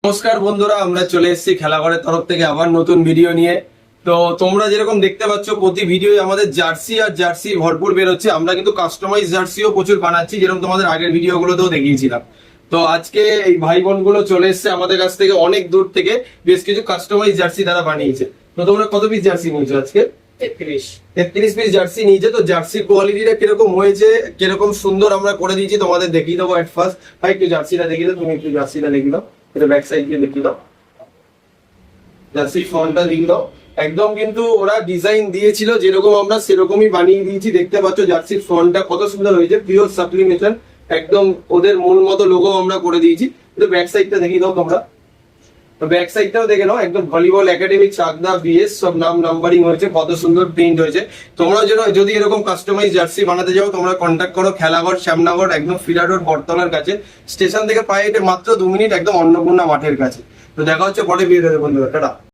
নমস্কার বন্ধুরা, আমরা চলে এসেছি খেলাঘরের তরফ থেকে আবার নতুন ভিডিও নিয়ে। তো তোমরা যেরকম দেখতে পাচ্ছ প্রতি ভিডিও আমাদের জার্সি আর জার্সি ভরপুর বেরোচ্ছে। আমরা কিন্তু কাস্টমাইজ জার্সিও প্রচুর বানাচ্ছি, যেরকম তোমাদের আগের ভিডিওগুলোতেও দেখিয়েছিলাম। তো আজকে এই ভাই বোনগুলো চলে এসছে আমাদের কাছ থেকে অনেক দূর থেকে, বেশ কিছু কাস্টমাইজ জার্সি তারা বানিয়েছে। তো তোমরা কত পিস জার্সি নিয়েছো আজকে? 33 পিস জার্সি নিয়েছে। তো জার্সির কোয়ালিটিটা কিরকম হয়েছে, কিরকম সুন্দর আমরা করে দিয়েছি তোমাদের দেখিয়ে দেবো। এট ফার্স্ট ভাই একটু জার্সিটা দেখিয়ে দাও, তুমি একটু জার্সিটা দেখিয়ে দাও, এটা ব্যাক সাইড দিয়ে দেখিয়ে দাও। জার্সি ফ্রন্টটা দিয়ে দাও। একদম কিন্তু ওরা ডিজাইন দিয়েছিল যেরকম আমরা সেরকমই বানিয়ে দিয়েছি। দেখতে পাচ্ছ জার্সির ফ্রন্টটা কত সুন্দর হয়েছে, পিওর সাপ্লিমেশন, একদম ওদের মন মতো লোগো আমরা করে দিয়েছি। তো ব্যাক সাইডটা দেখিয়ে দাও তোমরা, তো ব্যাক সাইডটাও দেখে নাও, একদম ভলিবল একাডেমি চাকদা বিএস সব নাম নাম্বারিং হয়েছে, কত সুন্দর প্রিন্ট হয়েছে। তোমরা যদি এরকম কাস্টমাইজ জার্সি বানাতে যাও তোমরা কন্ট্যাক্ট করো খেলাঘর শ্যামনগর, একদম ফিরা রোড বটতলার কাছে, স্টেশন থেকে পায়ে হেঁটে মাত্র 2 মিনিট, একদম অন্নপূর্ণা মাঠের কাছে। তো দেখা হচ্ছে পরে ভিডিওতে বন্ধুরা, টাটা।